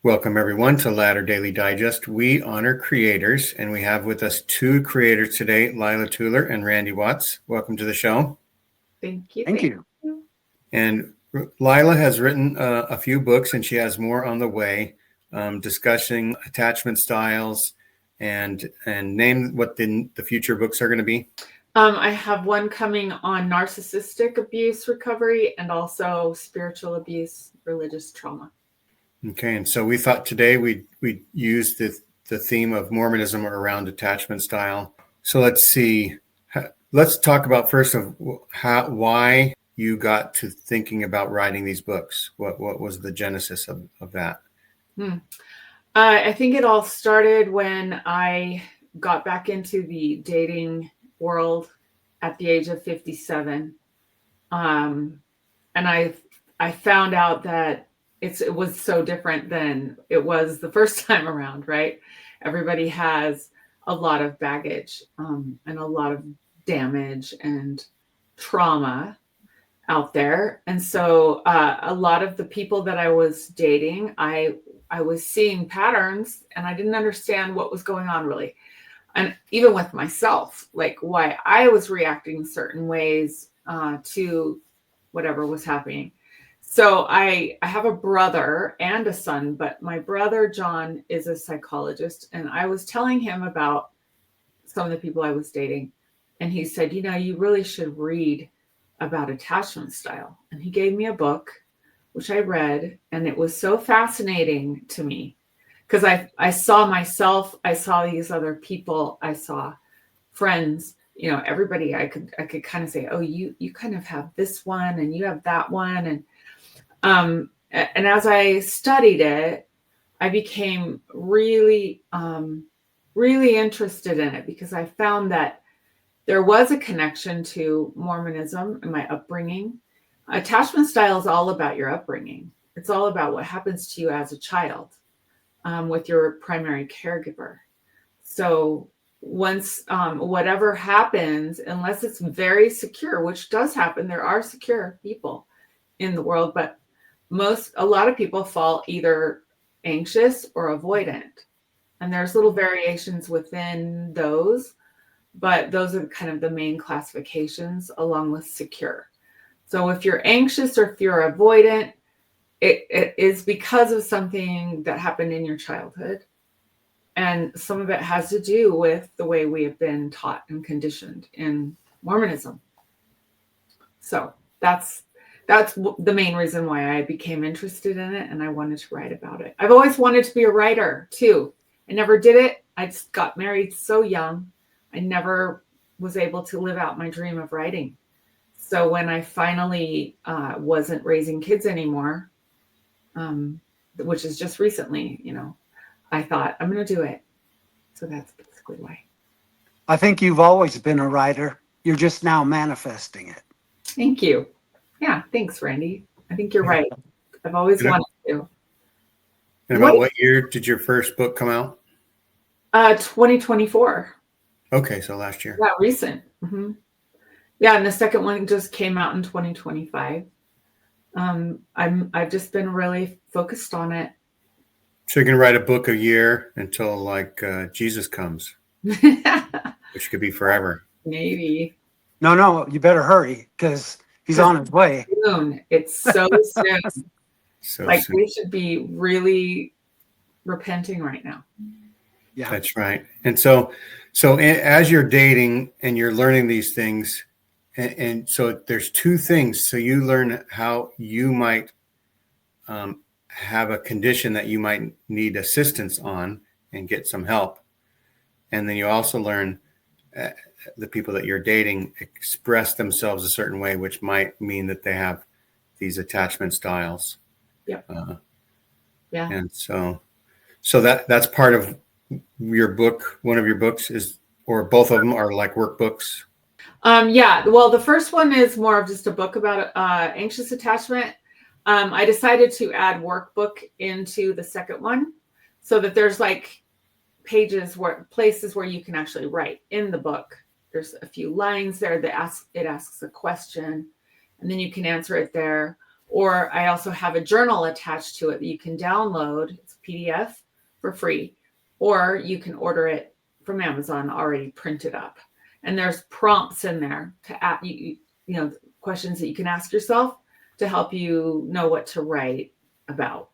Welcome, everyone, to Ladder Daily Digest. We honor creators, and we have with us two creators today, Lila Tueller and Randy Watts. Welcome to the show. Thank you. Thank you. And Lila has written a few books, and she has more on the way, discussing attachment styles and name what the future books are going to be. I have one coming on narcissistic abuse recovery and also spiritual abuse, religious trauma. Okay, and so we thought today we'd use the theme of Mormonism around attachment style. So let's see. Let's talk about first of why you got to thinking about writing these books. What was the genesis of that? I think it all started when I got back into the dating world at the age of 57. And I found out that it was so different than it was the first time around, right? Everybody has a lot of baggage and a lot of damage and trauma out there. And so a lot of the people that I was dating, I was seeing patterns and I didn't understand what was going on really. And even with myself, like why I was reacting certain ways to whatever was happening. So I have a brother and a son, but my brother, John, is a psychologist. And I was telling him about some of the people I was dating. And he said, you really should read about attachment style. And he gave me a book, which I read. And it was so fascinating to me because I saw myself, I saw these other people, I saw friends, everybody. I could kind of say, oh, you kind of have this one and you have that one. And as I studied it, I became really, really interested in it because I found that there was a connection to Mormonism and my upbringing. Attachment style is all about your upbringing. It's all about what happens to you as a child with your primary caregiver. So once whatever happens, unless it's very secure, which does happen, there are secure people in the world, but a lot of people fall either anxious or avoidant. And there's little variations within those, but those are kind of the main classifications along with secure. So if you're anxious or if you're avoidant, it is because of something that happened in your childhood. And some of it has to do with the way we have been taught and conditioned in Mormonism. So that's the main reason why I became interested in it and I wanted to write about it. I've always wanted to be a writer too. I never did it. I just got married so young. I never was able to live out my dream of writing. So when I finally wasn't raising kids anymore, which is just recently, I thought I'm going to do it. So that's basically why. I think you've always been a writer. You're just now manifesting it. Thank you. Yeah, thanks, Randy. I think you're right. I've always wanted to. And about what year did your first book come out? 2024. Okay, so last year. Yeah, recent. Mm-hmm. Yeah, and the second one just came out in 2025. I've just been really focused on it. So you're gonna write a book a year until Jesus comes, which could be forever. Maybe. No, you better hurry because he's on his way. Soon. It's so soon. So soon. Soon. We should be really repenting right now. Yeah, that's right. And so as you're dating and you're learning these things, and so there's two things. So you learn how you might have a condition that you might need assistance on and get some help. And then you also learn the people that you're dating express themselves a certain way, which might mean that they have these attachment styles. Yep. Yeah. And so that's part of your book. One of your books is, or both of them are like workbooks. Yeah. Well, the first one is more of just a book about anxious attachment. I decided to add workbook into the second one so that there's like places where you can actually write in the book. There's a few lines there that it asks a question and then you can answer it there. Or I also have a journal attached to it that you can download. It's a PDF for free, or you can order it from Amazon already printed up. And there's prompts in there to ask you know, questions that you can ask yourself to help you know what to write about.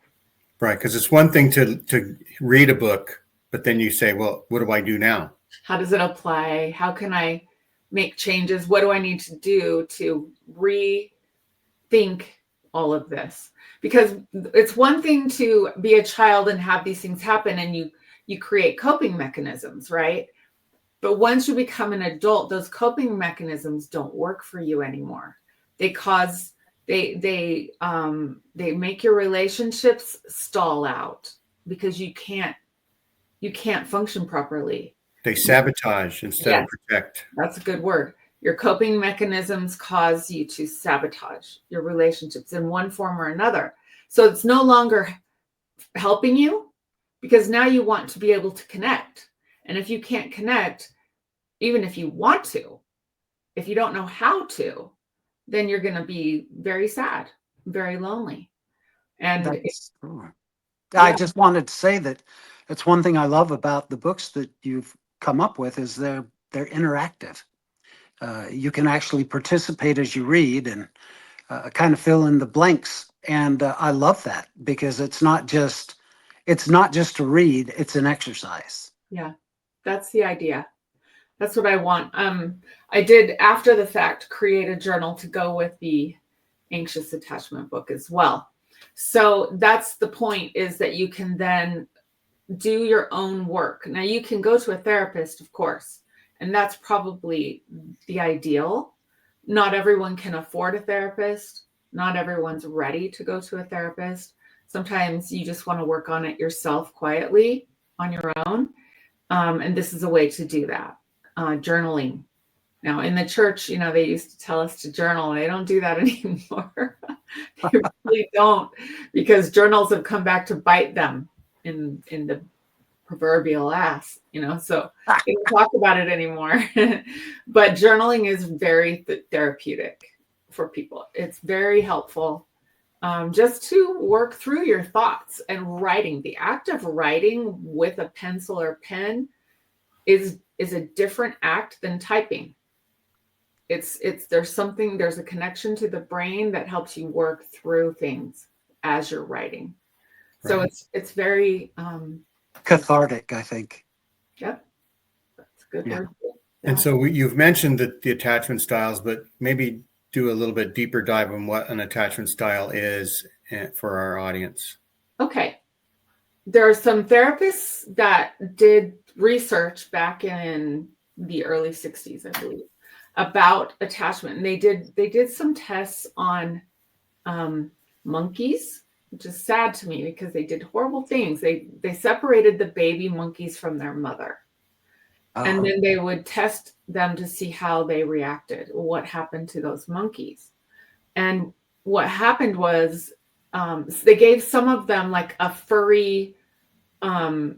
Right, because it's one thing to read a book, but then you say, well, what do I do now? How does it apply? How can I make changes? What do I need to do to rethink all of this? Because it's one thing to be a child and have these things happen and you create coping mechanisms, right? But once you become an adult, those coping mechanisms don't work for you anymore. They make your relationships stall out because you can't function properly. They sabotage instead of protect. That's a good word. Your coping mechanisms cause you to sabotage your relationships in one form or another. So it's no longer helping you because now you want to be able to connect. And if you can't connect, even if you want to, if you don't know how to, then you're going to be very sad, very lonely. And I just wanted to say that it's one thing I love about the books that you've come up with is they're interactive. You can actually participate as you read and kind of fill in the blanks. And I love that because it's not just to read, it's an exercise. Yeah, that's the idea. That's what I want. I did, after the fact, create a journal to go with the anxious attachment book as well. So that's the point, is that you can then do your own work. Now you can go to a therapist, of course, and that's probably the ideal. Not everyone can afford a therapist. Not everyone's ready to go to a therapist. Sometimes you just want to work on it yourself quietly on your own. And this is a way to do that. Journaling. Now in the church, you know, they used to tell us to journal. They don't do that anymore. They really don't, because journals have come back to bite them in the proverbial ass, you know, so they don't talk about it anymore. But journaling is very therapeutic for people. It's very helpful just to work through your thoughts. And writing, the act of writing with a pencil or pen is a different act than typing. There's a connection to the brain that helps you work through things as you're writing. So it's very cathartic, I think. Yep, that's a good word. Yeah. And so you've mentioned the attachment styles, but maybe do a little bit deeper dive on what an attachment style is for our audience. Okay. There are some therapists that did research back in the early 60s, I believe, about attachment. And they did some tests on monkeys, which is sad to me because they did horrible things. They separated the baby monkeys from their mother. And then they would test them to see how they reacted, what happened to those monkeys. And what happened was they gave some of them like a furry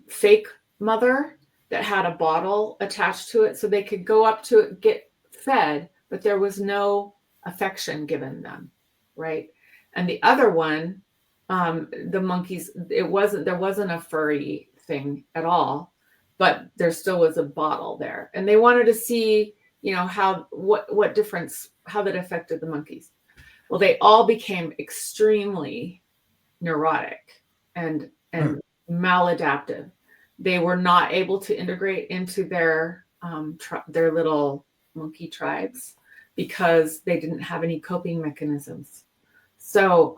fake mother that had a bottle attached to it so they could go up to it, get fed, but there was no affection given them, right? And the other one, the monkeys, there wasn't a furry thing at all, but there still was a bottle there. And they wanted to see, you know, what difference, how that affected the monkeys. Well, they all became extremely neurotic and maladaptive. They were not able to integrate into their little monkey tribes because they didn't have any coping mechanisms. So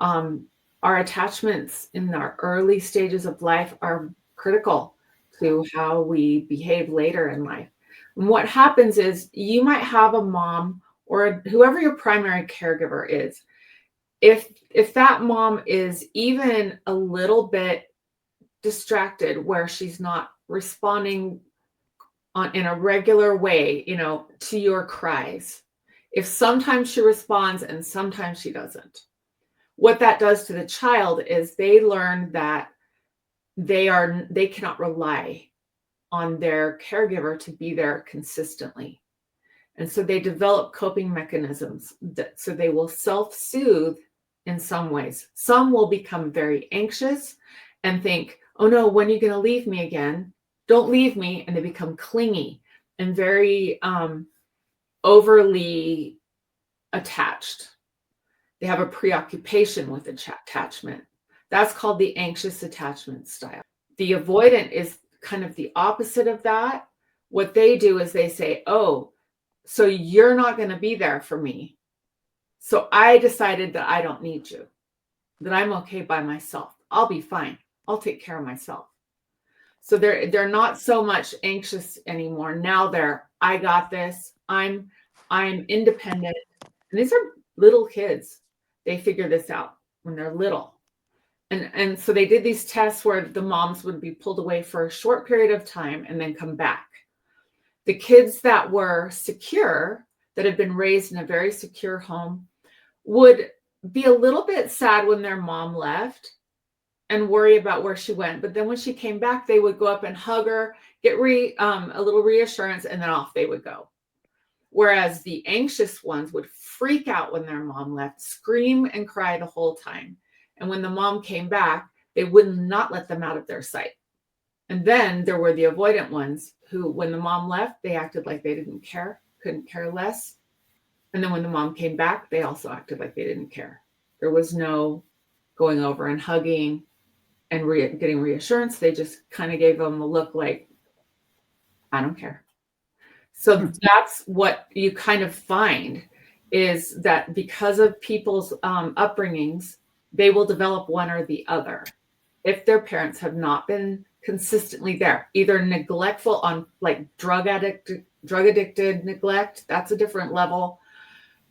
our attachments in our early stages of life are critical to how we behave later in life. And what happens is you might have a mom or whoever your primary caregiver is. If that mom is even a little bit distracted where she's not responding in a regular way, you know, to your cries, if sometimes she responds and sometimes she doesn't, what that does to the child is they learn that they cannot rely on their caregiver to be there consistently. And so they develop coping mechanisms so they will self-soothe in some ways. Some will become very anxious and think, oh no, when are you going to leave me again? Don't leave me. And they become clingy and very overly attached. They have a preoccupation with attachment. That's called the anxious attachment style. The avoidant is kind of the opposite of that. What they do is they say, oh, so you're not going to be there for me. So I decided that I don't need you, that I'm okay by myself. I'll be fine. I'll take care of myself. So they're not so much anxious anymore. Now I got this. I'm independent. And these are little kids. They figure this out when they're little. And so they did these tests where the moms would be pulled away for a short period of time and then come back. The kids that were secure, that had been raised in a very secure home, would be a little bit sad when their mom left and worry about where she went. But then when she came back, they would go up and hug her, get a little reassurance, and then off they would go. Whereas the anxious ones would freak out when their mom left, scream and cry the whole time. And when the mom came back, they would not let them out of their sight. And then there were the avoidant ones who, when the mom left, they acted like they didn't care, couldn't care less. And then when the mom came back, they also acted like they didn't care. There was no going over and hugging and getting reassurance. They just kind of gave them a look like, I don't care. So that's what you kind of find, is that because of people's upbringings, they will develop one or the other. If their parents have not been consistently there, either neglectful on like drug addicted neglect, that's a different level.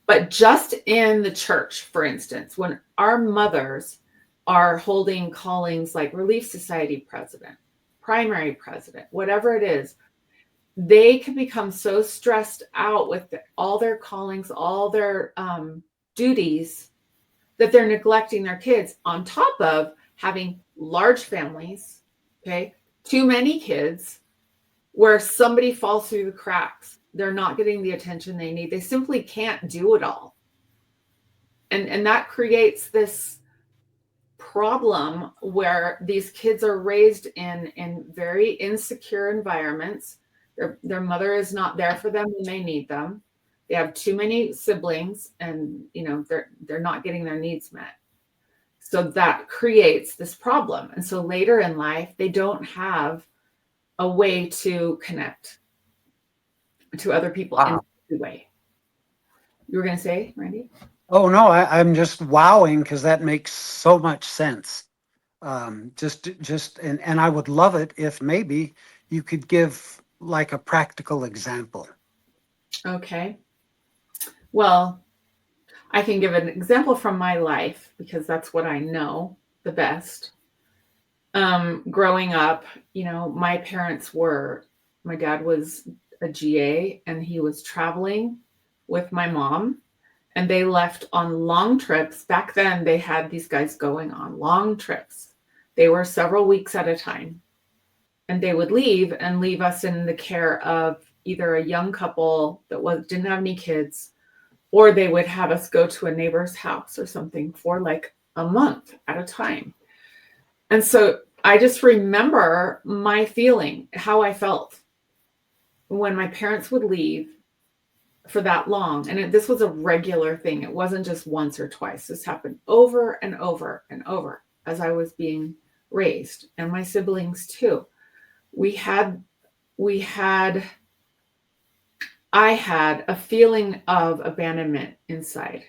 But just in the church, for instance, when our mothers are holding callings like Relief Society president, primary president, whatever it is, they can become so stressed out with all their callings, all their duties, that they're neglecting their kids, on top of having large families, okay, too many kids, where somebody falls through the cracks. They're not getting the attention they need. They simply can't do it all. And that creates this problem where these kids are raised in very insecure environments. Their mother is not there for them when they need them. They have too many siblings, and they're not getting their needs met. So that creates this problem. And so later in life, they don't have a way to connect to other people in a way. You were going to say, Randy? Oh, no, I'm just wowing because that makes so much sense. And I would love it if maybe you could give like a practical example. Okay. Well, I can give an example from my life because that's what I know the best. Growing up, my dad was a GA and he was traveling with my mom, and they left on long trips. Back then they had these guys going on long trips. They were several weeks at a time, and they would leave us in the care of either a young couple that didn't have any kids, or they would have us go to a neighbor's house or something for like a month at a time. And so I just remember my feeling, how I felt when my parents would leave for that long. And this was a regular thing. It wasn't just once or twice. This happened over and over and over as I was being raised, and my siblings too. I had a feeling of abandonment inside,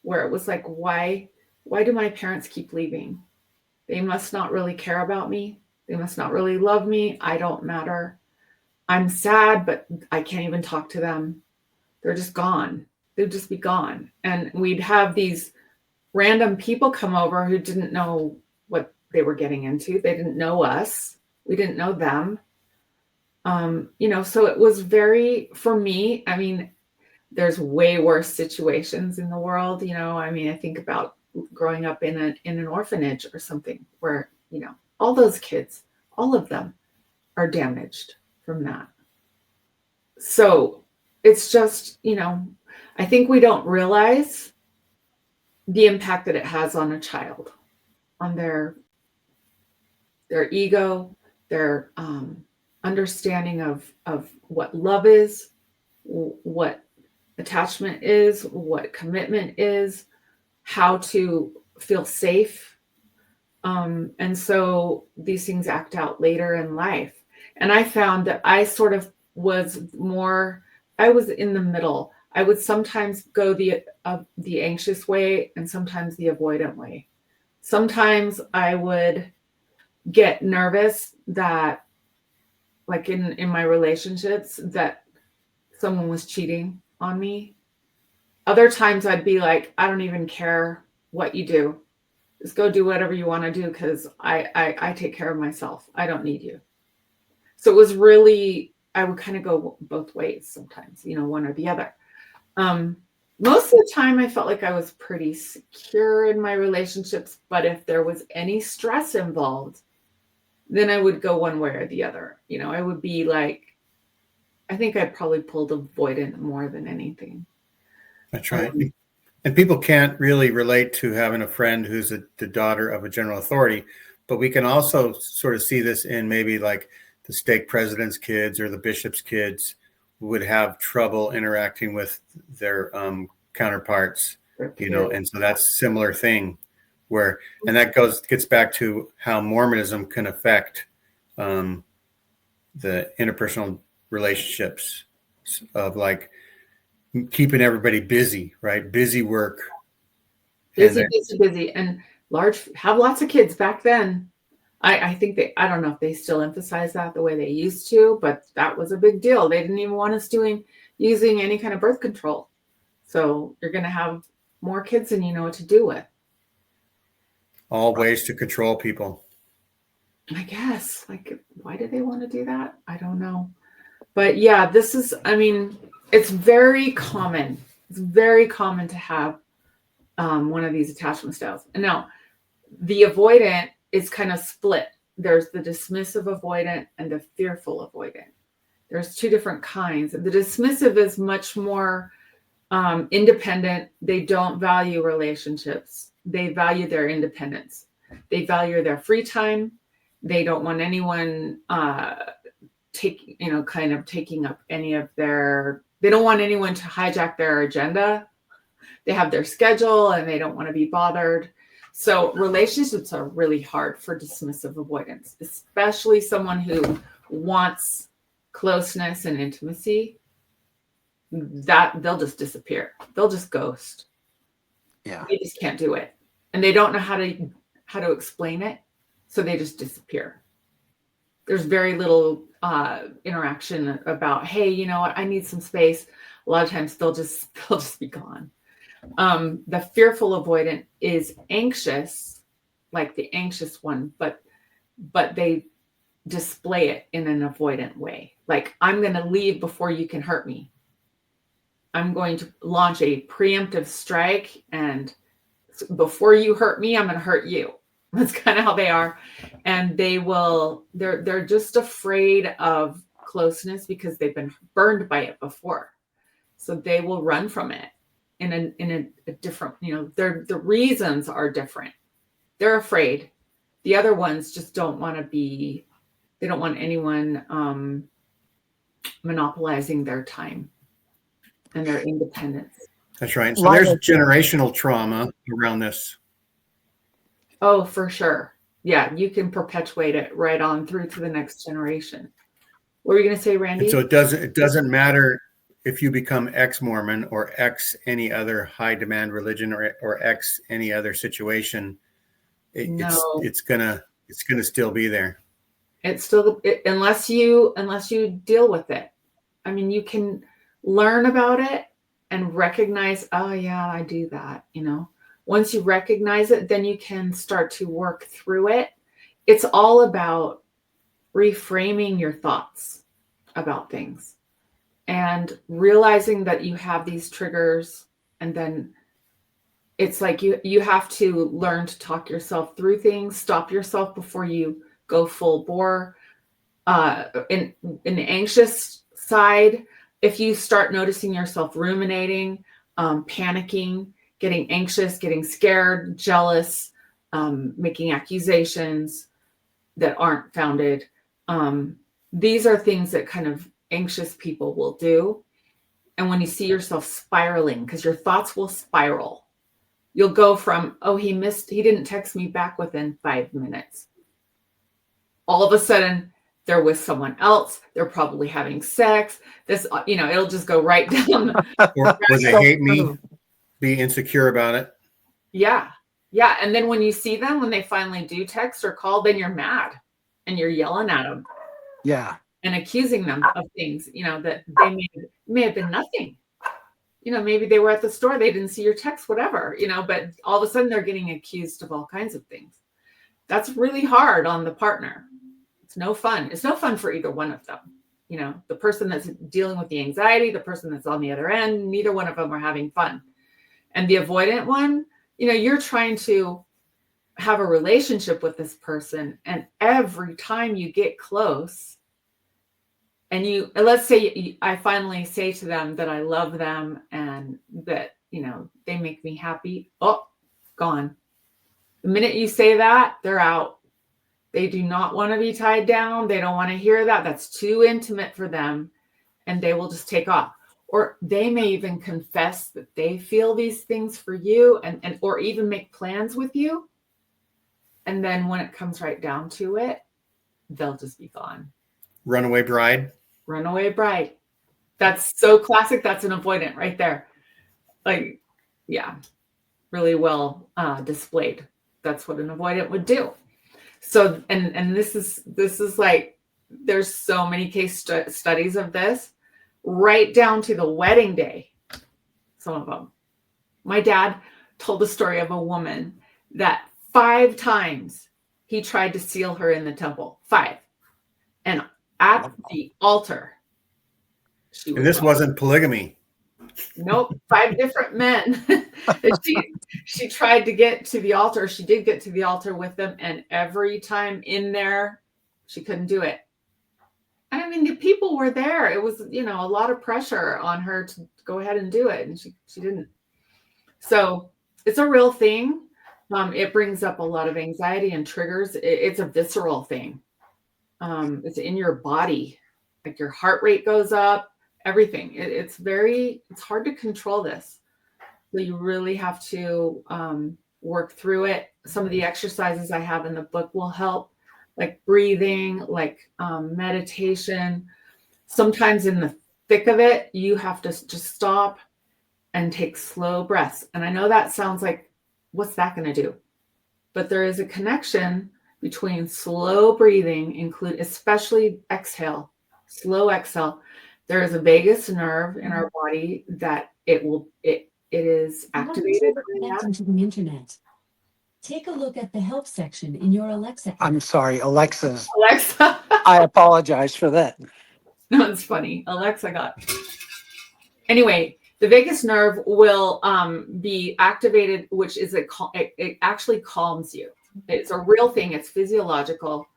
where it was like, why do my parents keep leaving? They must not really care about me. They must not really love me. I don't matter. I'm sad, but I can't even talk to them. They're just gone. They'd just be gone. And we'd have these random people come over who didn't know what they were getting into. They didn't know us. We didn't know them. So it was for me, I mean, there's way worse situations in the world. I think about growing up in an orphanage or something where, all those kids, all of them are damaged from that. So it's just, I think we don't realize the impact that it has on a child, on their ego, their understanding of what love is, what attachment is, what commitment is, how to feel safe. And so these things act out later in life. And I found that I sort of I was in the middle. I would sometimes go the anxious way and sometimes the avoidant way. Sometimes I would get nervous that, like in my relationships, that someone was cheating on me. Other times I'd be like, I don't even care what you do. Just go do whatever you want to do, because I take care of myself. I don't need you. So it was really, I would kind of go both ways sometimes, one or the other. Most of the time I felt like I was pretty secure in my relationships, but if there was any stress involved, then I would go one way or the other. I would be like, I think I probably pulled avoidant more than anything. That's right. And people can't really relate to having a friend who's the daughter of a general authority, but we can also sort of see this in maybe like the stake president's kids or the bishop's kids who would have trouble interacting with their counterparts, and so that's a similar thing where, and that gets back to how Mormonism can affect the interpersonal relationships of like keeping everybody busy, right? Busy work. Busy. And have lots of kids back then. I think I don't know if they still emphasize that the way they used to, but that was a big deal. They didn't even want us using any kind of birth control. So you're going to have more kids than you know what to do with. All ways to control people. I guess. Like, why do they want to do that? I don't know. But yeah, it's very common. It's very common to have one of these attachment styles. And now, the avoidant is kind of split. There's the dismissive avoidant and the fearful avoidant. There's two different kinds. The dismissive is much more independent. They don't value relationships. They value their independence. They value their free time. They don't want anyone taking up any of they don't want anyone to hijack their agenda. They have their schedule and they don't want to be bothered. So relationships are really hard for dismissive avoidance, especially someone who wants closeness and intimacy. That they'll just disappear. They'll just ghost. Yeah. They just can't do it. And they don't know how to explain it. So they just disappear. There's very little interaction about, hey, you know what, I need some space. A lot of times they'll just be gone. The fearful avoidant is anxious, like the anxious one, but they display it in an avoidant way. Like, I'm going to leave before you can hurt me. I'm going to launch a preemptive strike, and before you hurt me, I'm going to hurt you. That's kind of how they are. And they're just afraid of closeness because they've been burned by it before. So they will run from it in a different, the reasons are different. They're afraid. The other ones just they don't want anyone monopolizing their time and their independence. That's right. So there's generational trauma around this. Oh, for sure. Yeah, you can perpetuate it right on through to the next generation. What were you going to say, Randy? And so it doesn't matter if you become ex-Mormon or ex any other high demand religion or ex any other situation. It's gonna still be there. It's still unless you deal with it. I mean, you can learn about it and recognize, oh yeah, I do that, Once you recognize it, then you can start to work through it. It's all about reframing your thoughts about things and realizing that you have these triggers. And then it's like you have to learn to talk yourself through things, stop yourself before you go full bore. In the anxious side, if you start noticing yourself ruminating, panicking, getting anxious, getting scared, jealous, making accusations that aren't founded. These are things that kind of anxious people will do. And when you see yourself spiraling, because your thoughts will spiral, you'll go from, oh, he didn't text me back within 5 minutes. All of a sudden, they're with someone else. They're probably having sex. This, it'll just go right down. Or was it hate me? Be insecure about it. Yeah. Yeah. And then when you see them, when they finally do text or call, then you're mad and you're yelling at them. Yeah. And accusing them of things, that they may have been nothing. Maybe they were at the store, they didn't see your text, whatever, but all of a sudden they're getting accused of all kinds of things. That's really hard on the partner. It's no fun. It's no fun for either one of them. The person that's dealing with the anxiety, the person that's on the other end, neither one of them are having fun. And the avoidant one, you're trying to have a relationship with this person. And every time you get close, and let's say I finally say to them that I love them and that, they make me happy. Oh, gone. The minute you say that, they're out. They do not want to be tied down. They don't want to hear that. That's too intimate for them. And they will just take off. Or they may even confess that they feel these things for you and or even make plans with you. And then when it comes right down to it, they'll just be gone. Runaway bride. Runaway bride. That's so classic. That's an avoidant right there. Like, yeah, really well displayed. That's what an avoidant would do. So, and this is like, there's so many case studies of this, right down to the wedding day. Some of them. My dad told the story of a woman that 5 times he tried to seal her in the temple. 5. And at the altar. And this wasn't polygamy. Nope, 5 different men. she tried to get to the altar. She did get to the altar with them. And every time in there, she couldn't do it. I mean, the people were there. It was, a lot of pressure on her to go ahead and do it. And she didn't. So it's a real thing. It brings up a lot of anxiety and triggers. It's a visceral thing. It's in your body. Like your heart rate goes up. Everything. It's hard to control this. So you really have to work through it. Some of the exercises I have in the book will help, like breathing, like meditation. Sometimes in the thick of it, you have to just stop and take slow breaths. And I know that sounds like, what's that going to do? But there is a connection between slow breathing, especially exhale, slow exhale. There is a vagus nerve in our body that it is activated. Into the internet. Take a look at the help section in your Alexa. I'm sorry, Alexa. Alexa. I apologize for that. No, it's funny. Alexa got. Anyway, the vagus nerve will be activated, which is it actually calms you. It's a real thing. It's physiological.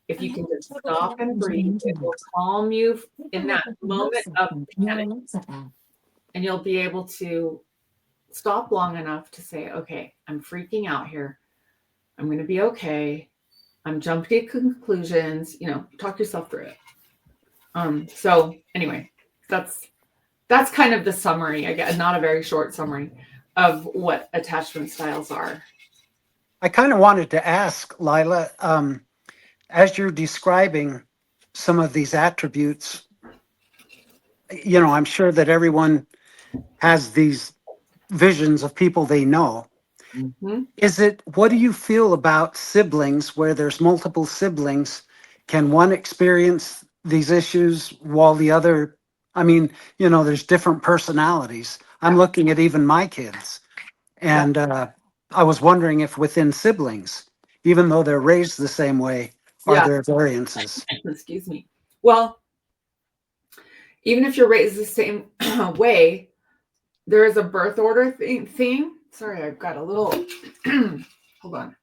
If you can just stop and breathe, it will calm you in that moment of panic. And you'll be able to stop long enough to say, okay, I'm freaking out here. I'm going to be okay. I'm jumping to conclusions, talk yourself through it. So anyway, that's kind of the summary, I guess, not a very short summary of what attachment styles are. I kind of wanted to ask, Lila, as you're describing some of these attributes, I'm sure that everyone has these visions of people they know. Mm-hmm. What do you feel about siblings where there's multiple siblings? Can one experience these issues while the other, there's different personalities. I'm looking at even my kids. And I was wondering if within siblings, even though they're raised the same way, are there variances? Excuse me. Well, even if you're raised the same way, there is a birth order thing. Sorry, I've got a little, hold on.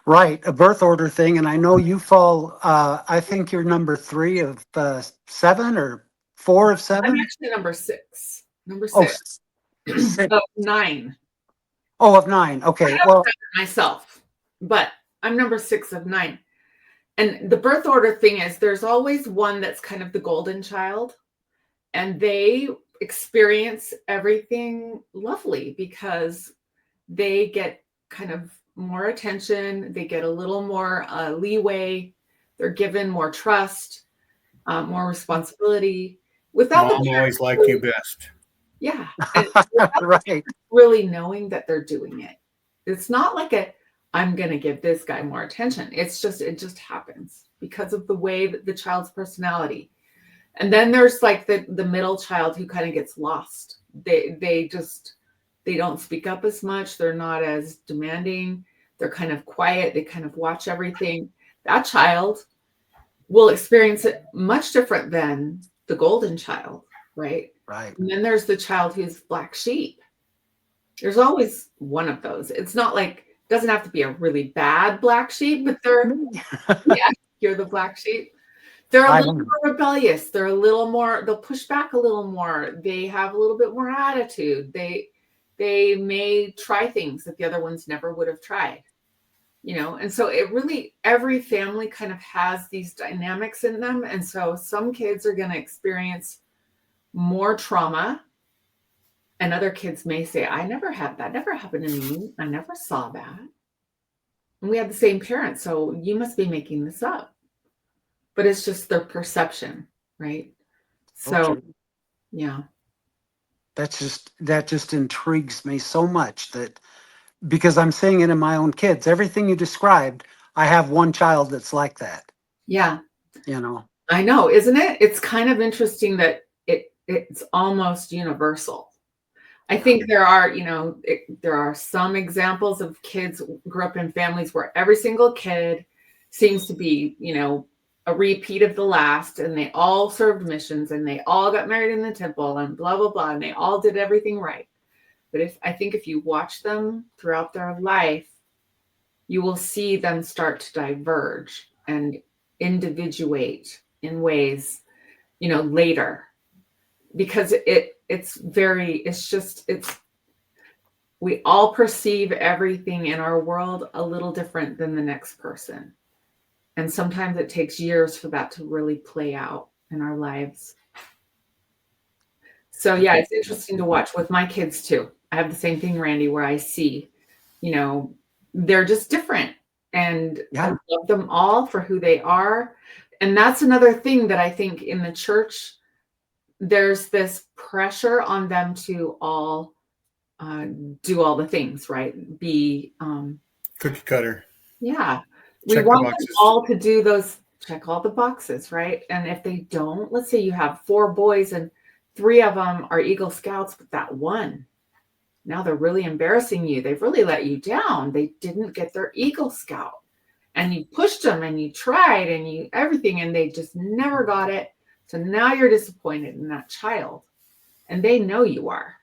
Right, a birth order thing. And I know you fall, I think you're number 3 of 7 or 4 of 7? I'm actually number 6. Number 6. Oh, 6. Of 9. Oh, of 9. Okay. I Well, myself, but I'm number 6 of 9. And the birth order thing is there's always one that's kind of the golden child, and they experience everything lovely because they get kind of more attention. They get a little more leeway. They're given more trust, more responsibility without Mom the always liked you best. yeah, and without right. really knowing that they're doing it. It's not like I'm going to give this guy more attention. It just happens because of the way that the child's personality. And then there's like the middle child who kind of gets lost. They don't speak up as much. They're not as demanding. They're kind of quiet. They kind of watch everything. That child will experience it much different than the golden child, right? Right. And then there's the child who's black sheep. There's always one of those. It's not like it doesn't have to be a really bad black sheep, but yeah, you're the black sheep. They're a little more rebellious. They're a little more, they'll push back a little more. They have a little bit more attitude. They may try things that the other ones never would have tried, and so it really, every family kind of has these dynamics in them. And so some kids are going to experience more trauma, and other kids may say, I never had that, never happened to me. I never saw that. And we had the same parents, so you must be making this up. But it's just their perception, right? So, Okay. yeah. That just intrigues me so much that because I'm seeing it in my own kids. Everything you described, I have one child that's like that. Yeah. I know, isn't it? It's kind of interesting that it's almost universal. I think there are some examples of kids who grew up in families where every single kid seems to be, a repeat of the last, and they all served missions and they all got married in the temple and blah, blah, blah. And they all did everything right. But I think if you watch them throughout their life, you will see them start to diverge and individuate in ways, later, because we all perceive everything in our world a little different than the next person. And sometimes it takes years for that to really play out in our lives. So yeah, it's interesting to watch with my kids too. I have the same thing, Randy, where I see, they're just different, and I love them all for who they are. And that's another thing that I think in the church, there's this pressure on them to all do all the things, right? Be cookie cutter. Yeah. Check we want the them boxes. all to do those, check all the boxes, right? And if they don't, let's say you have 4 boys and 3 of them are Eagle Scouts, but that one, now they're really embarrassing you. They've really let you down. They didn't get their Eagle Scout. And you pushed them and you tried and you everything, and they just never got it. So now you're disappointed in that child. And they know you are,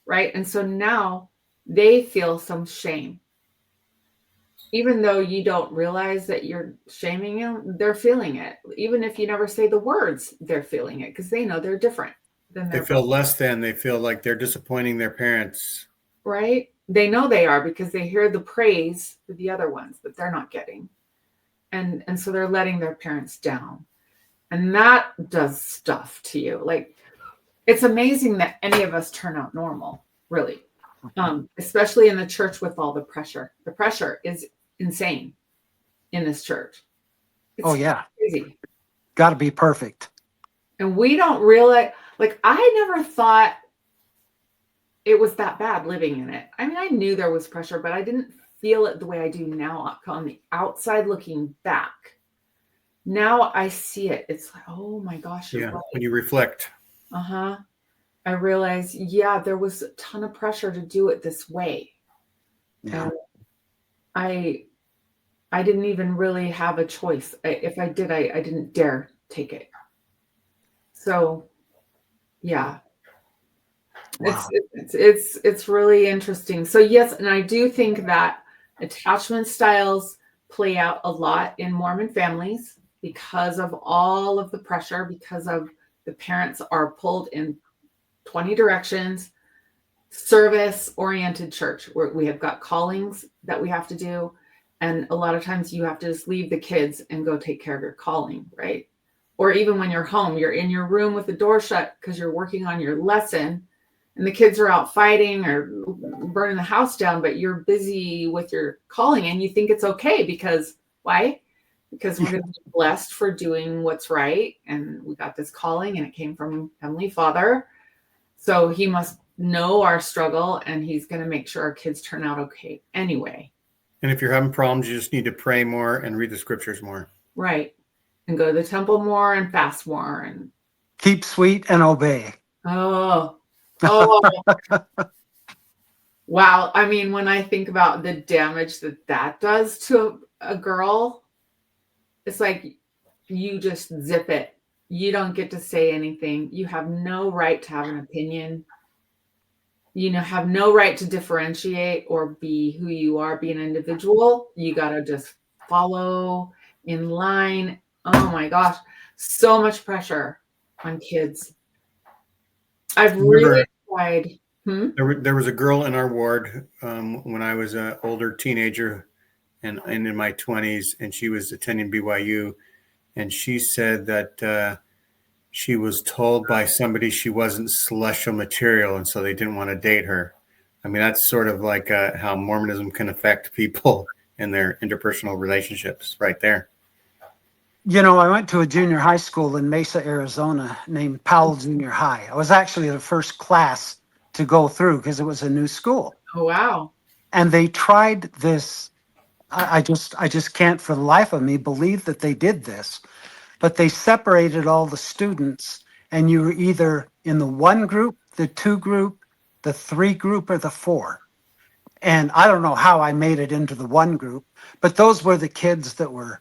right? And so now they feel some shame. Even though you don't realize that you're shaming them, they're feeling it. Even if you never say the words, they're feeling it because they know they're different than They feel less than. They feel like they're disappointing their parents. Right? They know they are because they hear the praise for the other ones that they're not getting. And so they're letting their parents down. And that does stuff to you. Like, it's amazing that any of us turn out normal, really. Especially in the church with all the pressure. The pressure is insane in this church. It's crazy. Got to be perfect. And we don't realize, like, I never thought it was that bad living in it. I mean, I knew there was pressure, but I didn't feel it the way I do now on the outside looking back. Now I see it. It's like, oh my gosh. Yeah, when you reflect. I realize, there was a ton of pressure to do it this way. Yeah. And I didn't even really have a choice. If I did, I didn't dare take it. So, yeah. Wow. It's really interesting. So yes, and I do think that attachment styles play out a lot in Mormon families because of all of the pressure, because of the parents are pulled in 20 directions. service-oriented church where we have got callings that we have to do. And a lot of times you have to just leave the kids and go take care of your calling, right? Or even when you're home, you're in your room with the door shut because you're working on your lesson and the kids are out fighting or burning the house down, but you're busy with your calling and you think it's okay because why? Because we're going to be blessed for doing what's right. And we got this calling and it came from Heavenly Father. So he must know our struggle and he's going to make sure our kids turn out okay anyway. And if you're having problems, you just need to pray more and read the scriptures more. Right. And go to the temple more and fast more and Keep sweet and obey. oh wow. I mean, when I think about the damage that does to a girl, it's like you just zip it. You don't get to say anything. You have no right to have an opinion. You know, have no right to differentiate or be who you are, be an individual. You got to just follow in line. Oh my gosh, so much pressure on kids. I've really tried. There was a girl in our ward when I was an older teenager and in my 20s, and she was attending BYU, and she said that she was told by somebody she wasn't celestial material, and so they didn't want to date her. I mean, that's sort of like how Mormonism can affect people in their interpersonal relationships right there. You know, I went to a junior high school in Mesa, Arizona named Powell Junior High. I was actually the first class to go through because it was a new school. Oh, wow. And they tried this. I just can't for the life of me believe that they did this. But they separated all the students, and you were either in the 1 group, the 2 group, the 3 group, or the 4. And I don't know how I made it into the 1 group, but those were the kids that were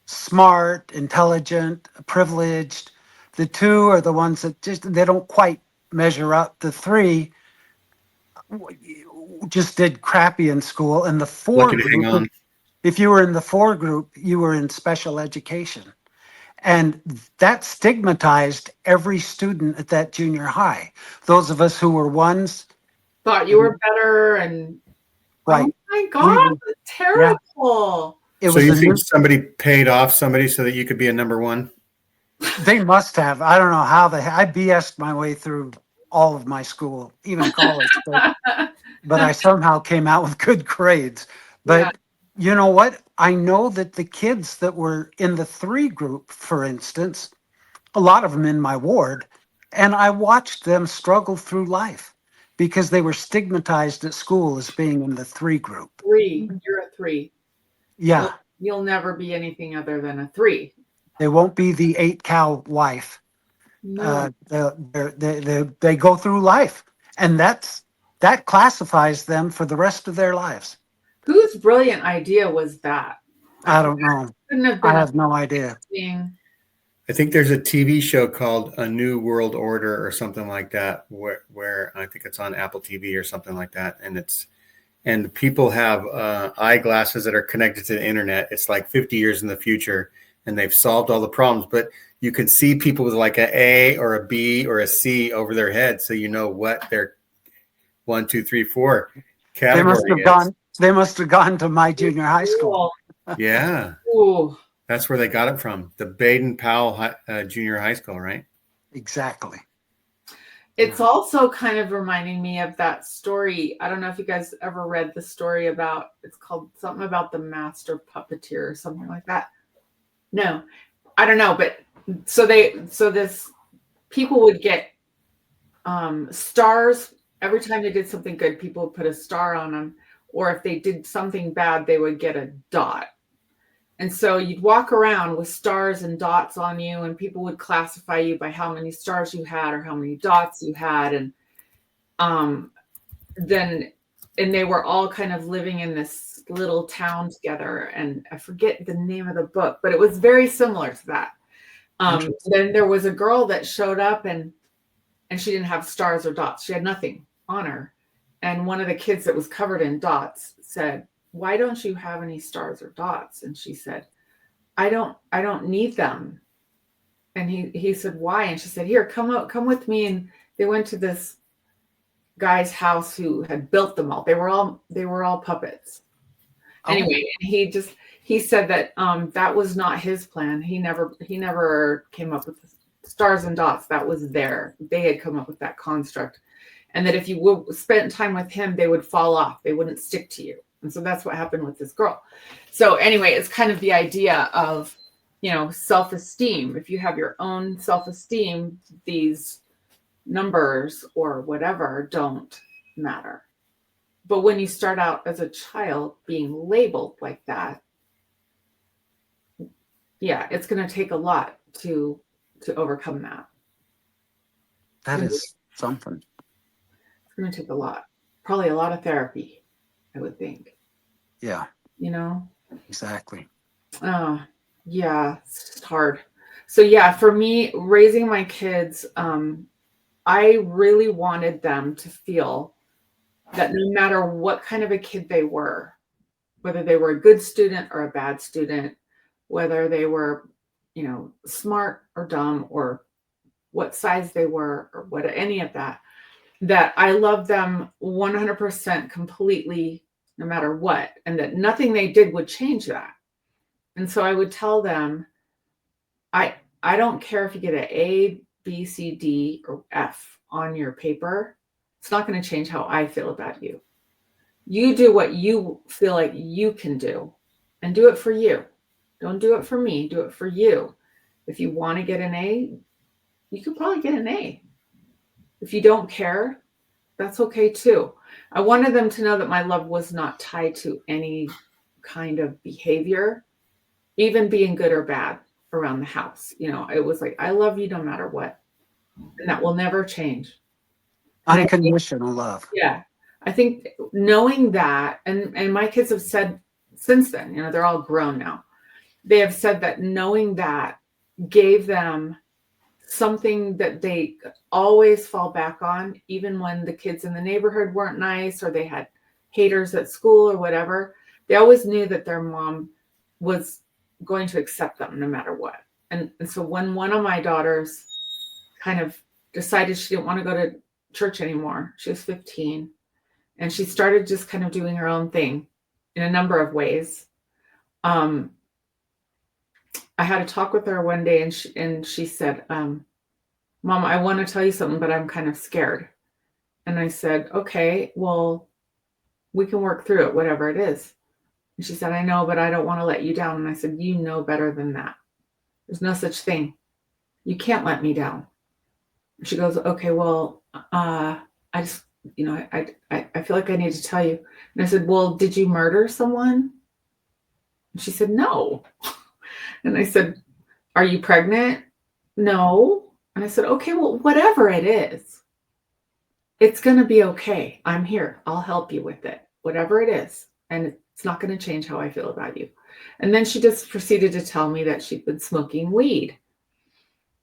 smart, intelligent, privileged. The 2 are the ones that they don't quite measure up. The 3 just did crappy in school. And the 4 group, if you were in the 4 group, you were in special education. And that stigmatized every student at that junior high. Those of us who were 1s thought you were better, and right. Oh my God, that's terrible. Yeah. So you think somebody paid off somebody so that you could be a number 1? They must have. I don't know how I BS'd my way through all of my school, even college, but I somehow came out with good grades. But you know what? I know that the kids that were in the 3 group, for instance, a lot of them in my ward, and I watched them struggle through life because they were stigmatized at school as being in the 3 group. 3. You're a 3. Yeah. You'll never be anything other than a 3. They won't be the 8 cow wife. No. They go through life, and that classifies them for the rest of their lives. Whose brilliant idea was that? I don't know. Couldn't have been I have no idea. I think there's a TV show called A New World Order or something like that, where I think it's on Apple TV or something like that, and people have eyeglasses that are connected to the internet. It's like 50 years in the future, and they've solved all the problems, but you can see people with like a A or a B or a C over their head, so you know what their 1, 2, 3, 4 category is. They must have gone to my junior high school. Yeah. Ooh. That's where they got it from. The Baden-Powell Junior High School, right? Exactly. It's also kind of reminding me of that story. I don't know if you guys ever read the story about, it's called something about the master puppeteer or something like that. No, I don't know. But people would get stars every time they did something good. People would put a star on them. Or if they did something bad, they would get a dot. And so you'd walk around with stars and dots on you, and people would classify you by how many stars you had or how many dots you had. And they were all kind of living in this little town together. And I forget the name of the book, but it was very similar to that. Then there was a girl that showed up and she didn't have stars or dots. She had nothing on her. And one of the kids that was covered in dots said, "Why don't you have any stars or dots?" And she said, I don't need them. And he said, "Why?" And she said, "Here, come with me." And they went to this guy's house who had built them all. They were all puppets. Oh. Anyway, he said that that was not his plan. He never came up with the stars and dots. That was they had come up with that construct. And that if you spent time with him, they would fall off. They wouldn't stick to you. And so that's what happened with this girl. So anyway, it's kind of the idea of, self-esteem. If you have your own self-esteem, these numbers or whatever don't matter. But when you start out as a child being labeled like that, yeah, it's going to take a lot to overcome that. That is something. It's going to take a lot. Probably a lot of therapy, I would think. Yeah. Yeah, Exactly. it's hard. So yeah, for me, raising my kids, I really wanted them to feel that no matter what kind of a kid they were, whether they were a good student or a bad student, whether they were, smart or dumb, or what size they were, or what any of that, that I love them 100% completely, no matter what, and that nothing they did would change that. And so I would tell them, I don't care if you get an A, B, C, D, or F on your paper. It's not going to change how I feel about you. You do what you feel like you can do, and do it for you. Don't do it for me. Do it for you. If you want to get an A, you could probably get an A. If you don't care, that's okay too. I wanted them to know that my love was not tied to any kind of behavior, even being good or bad around the house. It was like, I love you no matter what. And that will never change. Unconditional love. Yeah. I think knowing that, and my kids have said since then, they're all grown now. They have said that knowing that gave them something that they always fall back on, even when the kids in the neighborhood weren't nice, or they had haters at school or whatever. They always knew that their mom was going to accept them no matter what. And so when one of my daughters kind of decided she didn't want to go to church anymore, she was 15, and she started just kind of doing her own thing in a number of ways. I had a talk with her one day, and she said, Mom, I want to tell you something, but I'm kind of scared. And I said, okay, well, we can work through it, whatever it is. And she said, I know, but I don't want to let you down. And I said, you know better than that. There's no such thing. You can't let me down. And she goes, okay, well, I just, I feel like I need to tell you. And I said, well, did you murder someone? And she said, no. And I said, are you pregnant? No. And I said, okay, well, whatever it is, it's going to be okay. I'm here. I'll help you with it, whatever it is. And it's not going to change how I feel about you. And then she just proceeded to tell me that she'd been smoking weed.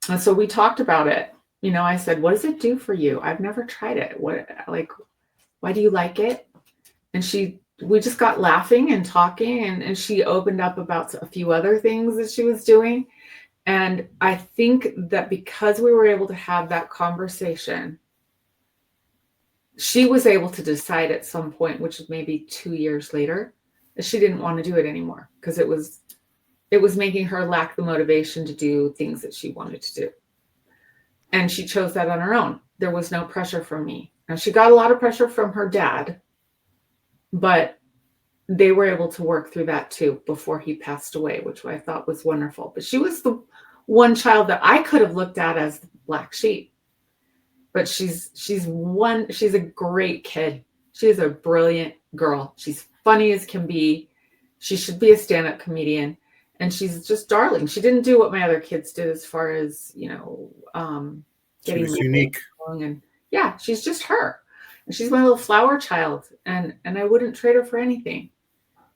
And so we talked about it. I said, what does it do for you? I've never tried it. Why do you like it? And we just got laughing and talking, and she opened up about a few other things that she was doing. And I think that because we were able to have that conversation, she was able to decide at some point, which is maybe 2 years later, that she didn't want to do it anymore, because it was making her lack the motivation to do things that she wanted to do. And she chose that on her own. There was no pressure from me. Now, she got a lot of pressure from her dad, but they were able to work through that too before he passed away, which I thought was wonderful. But she was the one child that I could have looked at as the black sheep. But she's a great kid. She is a brilliant girl. She's funny as can be. She should be a stand-up comedian. And she's just darling. She didn't do what my other kids did as far as, getting unique. And yeah, she's just her. And she's my little flower child. And I wouldn't trade her for anything.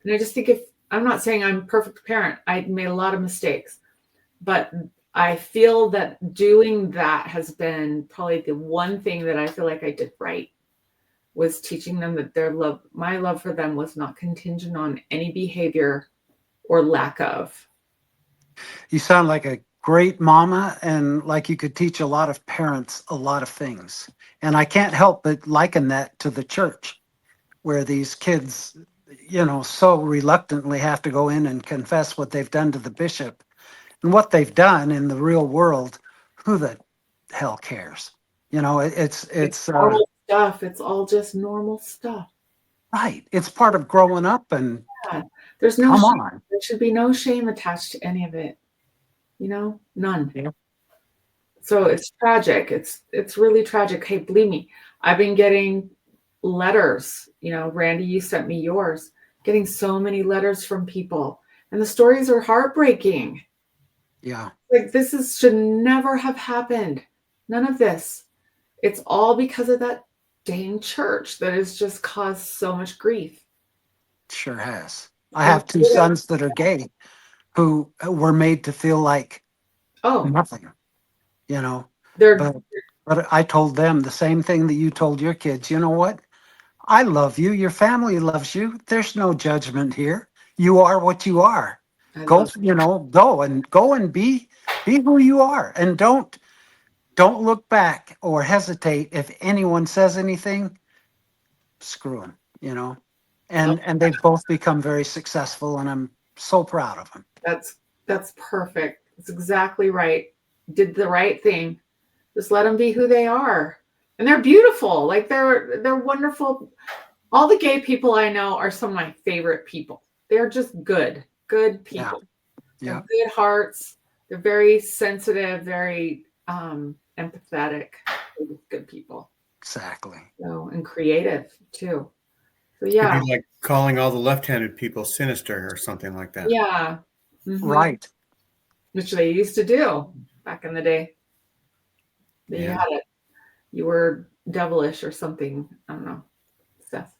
And I just think I'm not saying I'm a perfect parent. I made a lot of mistakes. But I feel that doing that has been probably the one thing that I feel like I did right, was teaching them that my love for them was not contingent on any behavior or lack of. You sound like a great mama, and like you could teach a lot of parents a lot of things. And I can't help but liken that to the church, where these kids, so reluctantly have to go in and confess what they've done to the bishop. And what they've done in the real world, who the hell cares? It's normal stuff. It's all just normal stuff. right. It's part of growing up, and Yeah. There's no come shame. on. There should be no shame attached to any of it. None. Yeah. So it's tragic. It's really tragic. Hey, believe me, I've been getting letters. Randy, you sent me yours. Getting so many letters from people, and the stories are heartbreaking. Yeah. Like should never have happened. None of this. It's all because of that dang church that has just caused so much grief. Sure has. I have two sons that are gay who were made to feel like nothing, They're but I told them the same thing that you told your kids. You know what? I love you. Your family loves you. There's no judgment here. You are what you are. Go and be who you are, and don't look back or hesitate if anyone says anything. Screw them, and they've both become very successful, and I'm so proud of them. That's perfect. That's exactly right. Did the right thing. Just let them be who they are, and they're beautiful. Like they're wonderful. All the gay people I know are some of my favorite people. They're just good people. Yeah. Good hearts. They're very sensitive, very empathetic. Good people. Exactly. And creative too. So yeah. It'd be like calling all the left-handed people sinister or something like that. Yeah. Mm-hmm. Right. Which they used to do back in the day. You had it. You were devilish or something. I don't know. Stuff.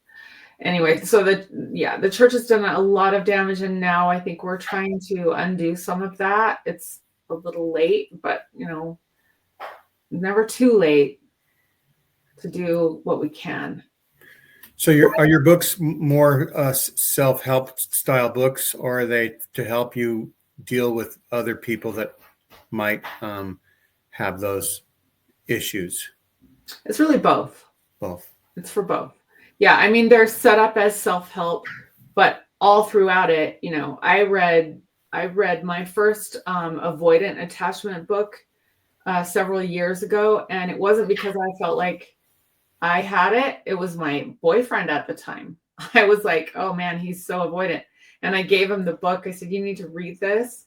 Anyway, so the church has done a lot of damage, and now I think we're trying to undo some of that. It's a little late, but never too late to do what we can. So are your books more self-help style books, or are they to help you deal with other people that might have those issues? It's really both. Both. It's for both. Yeah, I mean, they're set up as self-help, but all throughout it, I read my first avoidant attachment book several years ago, and it wasn't because I felt like I had it. It was my boyfriend at the time. I was like, oh man, he's so avoidant. And I gave him the book. I said, you need to read this.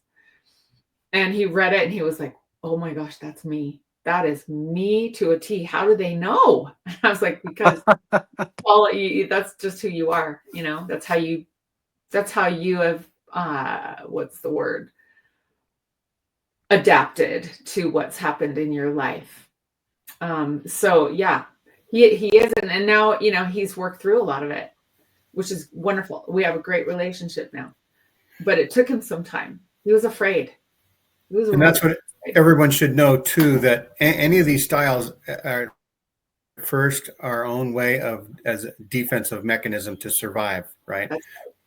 And he read it and he was like, oh my gosh, that's me. That is me to a T. How do they know? And I was like, because that's just who you are. That's how you have, what's the word? Adapted to what's happened in your life. So yeah, he is. And now, he's worked through a lot of it, which is wonderful. We have a great relationship now, but it took him some time. He was afraid. And that's what everyone should know too, that any of these styles are first our own way as a defensive mechanism to survive, right?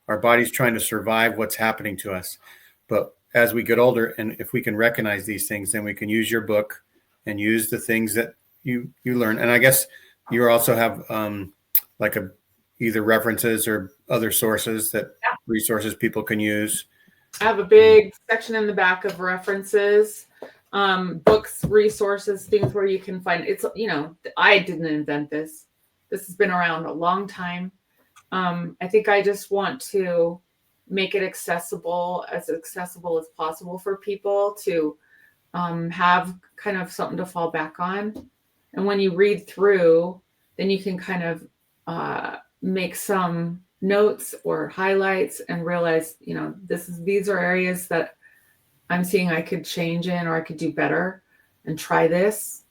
Our body's trying to survive what's happening to us. But as we get older, and if we can recognize these things, then we can use your book and use the things that you learn. And I guess you also have either references or other sources resources people can use. I have a big section in the back of references, books, resources, things where you can find it's, I didn't invent this. This has been around a long time. I think I just want to make it accessible as possible for people to have kind of something to fall back on. And when you read through, then you can kind of make some notes or highlights and realize, these are areas that I'm seeing I could change in, or I could do better, and try this.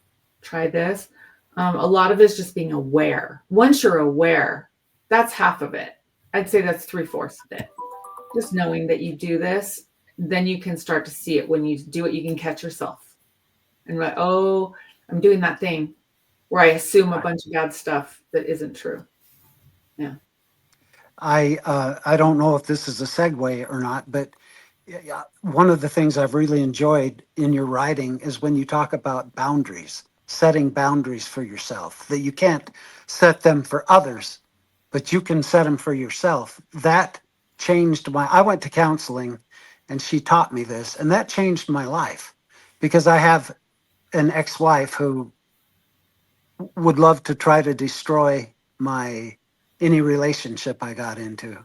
A lot of it is just being aware. Once you're aware, that's half of it. I'd say that's 3/4 of it. Just knowing that you do this, then you can start to see it. When you do it, you can catch yourself and like, oh, I'm doing that thing where I assume a bunch of bad stuff that isn't true. Yeah. I don't know if this is a segue or not, but yeah, one of the things I've really enjoyed in your writing is when you talk about boundaries, setting boundaries for yourself, that you can't set them for others, but you can set them for yourself. That changed I went to counseling and she taught me this, and that changed my life because I have an ex-wife who would love to try to destroy any relationship I got into.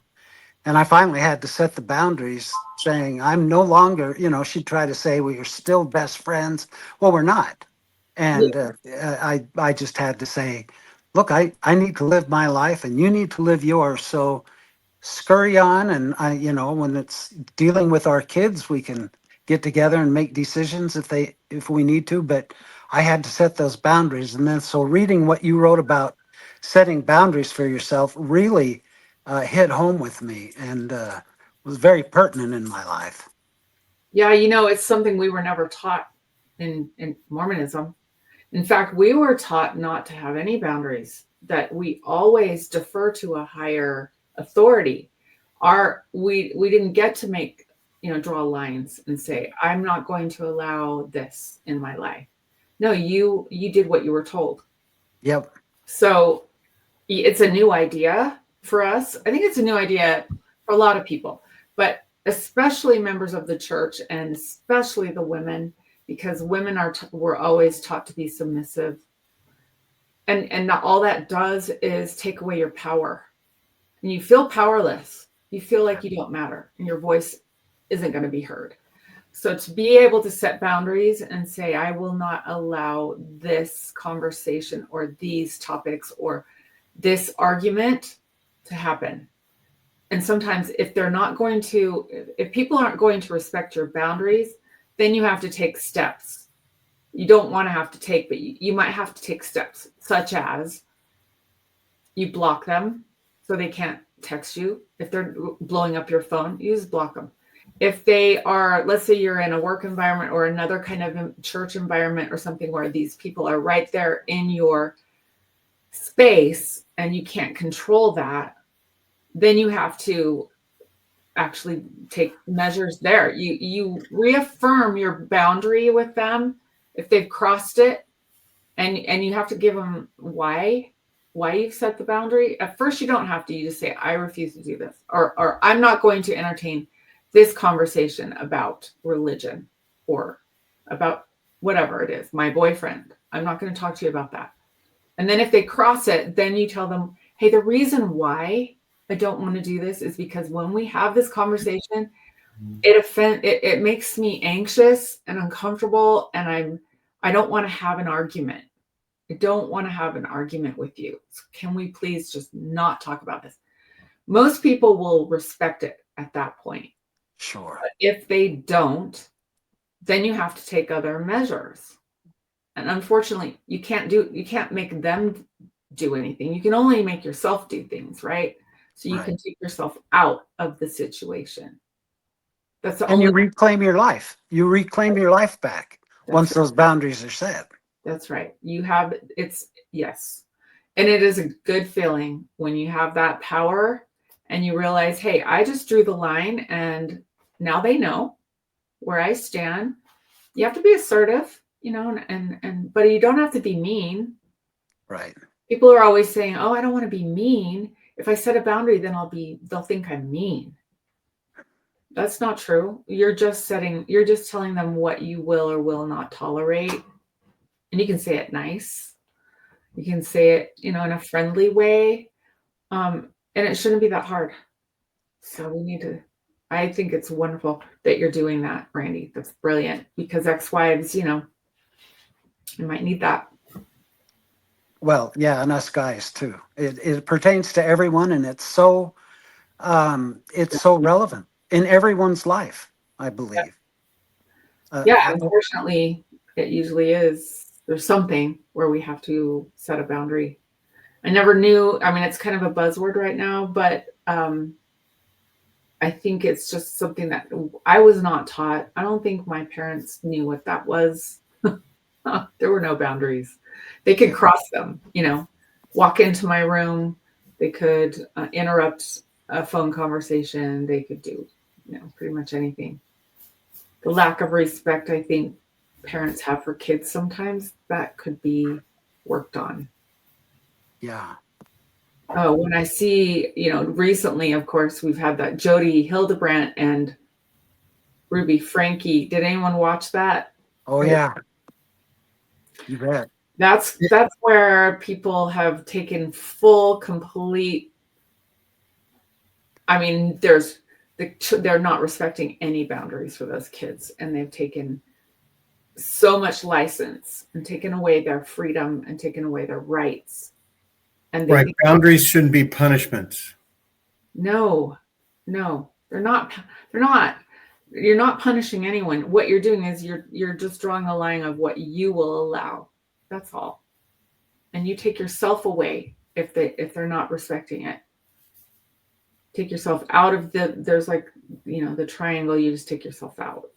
And I finally had to set the boundaries saying, I'm no longer, she'd try to say, well, you're still best friends. Well, we're not. And I just had to say, look, I need to live my life and you need to live yours. So scurry on. And when it's dealing with our kids, we can get together and make decisions if we need to. But I had to set those boundaries. And then so reading what you wrote about setting boundaries for yourself really hit home with me and was very pertinent in my life. Yeah, it's something we were never taught in Mormonism. In fact, we were taught not to have any boundaries, that we always defer to a higher authority. We didn't get to make, draw lines and say, I'm not going to allow this in my life. No, you did what you were told. Yep. So it's a new idea for us. I think it's a new idea for a lot of people, but especially members of the church and especially the women, because women were always taught to be submissive. And all that does is take away your power. And you feel powerless. You feel like you don't matter and your voice isn't going to be heard. So to be able to set boundaries and say, I will not allow this conversation or these topics or this argument to happen. And sometimes if people aren't going to respect your boundaries, then you have to take steps. You don't want to have to take, but you might have to take steps, such as you block them so they can't text you. If they're blowing up your phone, you just block them. If they are, let's say you're in a work environment or another kind of church environment or something where these people are right there in your space and you can't control that, then you have to actually take measures there. You reaffirm your boundary with them if they've crossed it, and you have to give them why you've set the boundary. At first, you don't have to. You just say, I refuse to do this, or I'm not going to entertain this conversation about religion or about whatever it is, my boyfriend. I'm not going to talk to you about that. And then if they cross it, then you tell them, hey, the reason why I don't want to do this is because when we have this conversation, it makes me anxious and uncomfortable, and I don't want to have an argument. I don't want to have an argument with you. So can we please just not talk about this? Most people will respect it at that point. Sure. But if they don't, then you have to take other measures. And unfortunately, you can't make them do anything. You can only make yourself do things, right? So you can take yourself out of the situation. That's the only. You reclaim your life. You reclaim your life back once those boundaries are set. That's right. Yes. And it is a good feeling when you have that power and you realize, hey, I just drew the line and now they know where I stand. You have to be assertive, but you don't have to be mean. Right. People are always saying, oh, I don't want to be mean. If I set a boundary, then they'll think I'm mean. That's not true. You're just telling them what you will or will not tolerate. And you can say it nice. You can say it, in a friendly way. And it shouldn't be that hard. So I think it's wonderful that you're doing that, Randy. That's brilliant, because ex-wives, you might need that. Well, yeah, and us guys too. It pertains to everyone, and it's so relevant in everyone's life, I believe. Yeah, unfortunately, it usually is. There's something where we have to set a boundary. I never knew. I mean, it's kind of a buzzword right now, but I think it's just something that I was not taught. I don't think my parents knew what that was. There were no boundaries. They could cross them, walk into my room. They could interrupt a phone conversation. They could do, pretty much anything. the lack of respect I think parents have for kids sometimes, that could be worked on. Yeah. When I see, recently, of course, we've had that Jody Hildebrandt and Ruby Frankie. Did anyone watch that? Oh, yeah. You bet. That's where people have taken full, complete. I mean, they're not respecting any boundaries for those kids, and they've taken so much license and taken away their freedom and taken away their rights. And Right. Boundaries shouldn't be punishments. No, they're not. You're not punishing anyone. What you're doing is you're just drawing a line of what you will allow. That's all. And you take yourself away if they're not respecting it. Take yourself out of there's like, the triangle, you just take yourself out.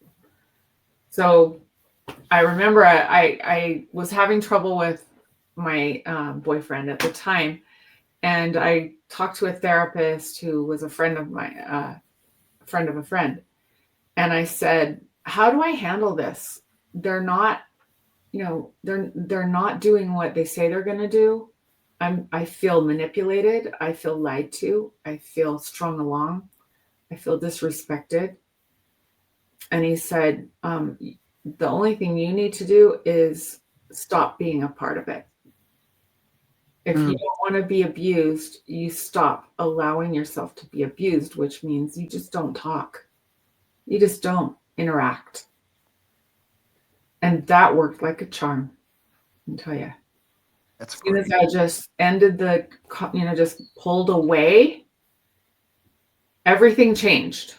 So I remember I was having trouble with my boyfriend at the time, and I talked to a therapist who was a friend of my friend of a friend, and I said, how do I handle this? They're not, they're not doing what they say they're going to do. I feel manipulated. I feel lied to. I feel strung along. I feel disrespected. And he said, the only thing you need to do is stop being a part of it. If you don't want to be abused, you stop allowing yourself to be abused, which means you just don't talk. You just don't interact. And that worked like a charm, I can tell you. That's As soon great. as I just ended just pulled away, everything changed.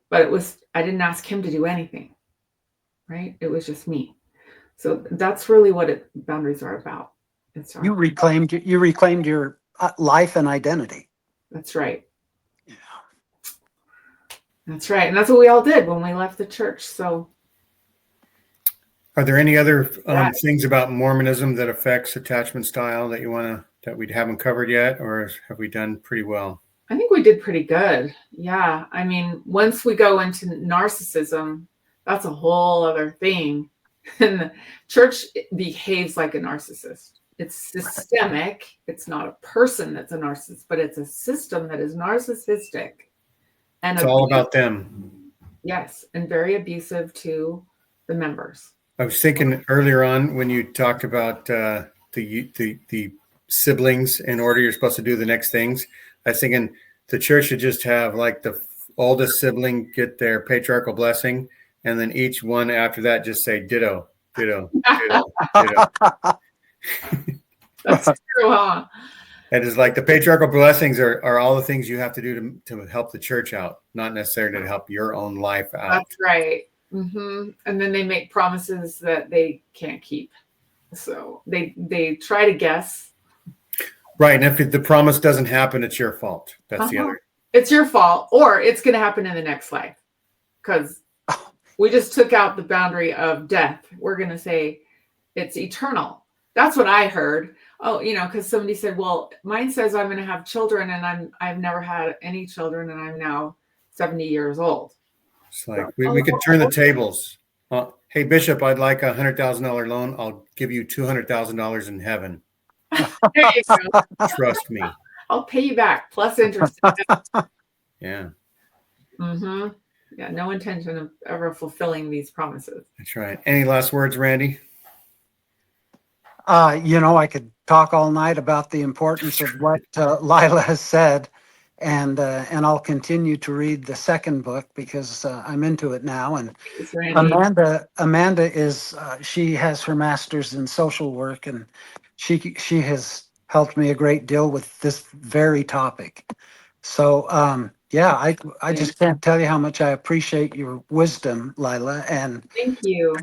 But I didn't ask him to do anything, right? It was just me. So that's really what boundaries are about. You reclaimed your life and identity. That's right. Yeah. That's right. And that's what we all did when we left the church. So Are there any other things about Mormonism that affects attachment style that we haven't covered yet, or have we done pretty well? I think we did pretty good. Yeah. I mean, once we go into narcissism, that's a whole other thing. And the church behaves like a narcissist. It's systemic. It's not a person that's a narcissist, but it's a system that is narcissistic. And it's all about them. Yes. And very abusive to the members. I was thinking earlier on when you talked about the siblings in order you're supposed to do the next things. I was thinking the church should just have like the oldest sibling get their patriarchal blessing, and then each one after that just say ditto, ditto, ditto, ditto. That's true, huh? And it's like the patriarchal blessings are all the things you have to do to help the church out, not necessarily to help your own life out. That's right. Mm-hmm. And then they make promises that they can't keep. So they try to guess. Right. And if the promise doesn't happen, it's your fault. That's the other. It's your fault, or it's going to happen in the next life. Because we just took out the boundary of death. We're going to say it's eternal. That's what I heard. Oh, because somebody said, well, mine says I'm going to have children, and I've never had any children, and I'm now 70 years old. It's like we could turn the tables. Hey, Bishop, I'd like $100,000 loan. I'll give you $200,000 in heaven. There you go. Trust me. I'll pay you back plus interest. Yeah. Mm-hmm. Yeah, no intention of ever fulfilling these promises. That's right. Any last words, Randy? I could talk all night about the importance of what Lila has said, and I'll continue to read the second book because I'm into it now. And Amanda is she has her master's in social work, and she has helped me a great deal with this very topic. So I just can't tell you how much I appreciate your wisdom, Lila, and thank you,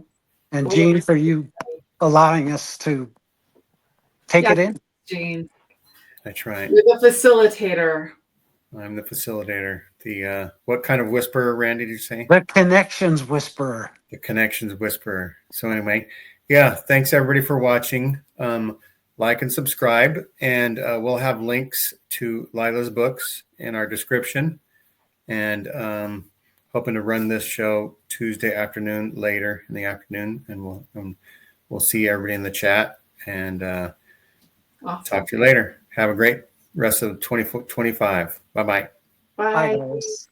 and Jean, for you allowing us to take it in. Jean. That's right. You're the facilitator. I'm the facilitator. The what kind of whisperer, Randy, did you say? The connections whisperer. The connections whisperer. So anyway, yeah, thanks everybody for watching. Like and subscribe, and we'll have links to Lila's books in our description. And hoping to run this show Tuesday afternoon, later in the afternoon, and we'll see everybody in the chat and Awesome. talk to you later. Have a great rest of 2025. Bye-bye. Bye. Bye, guys.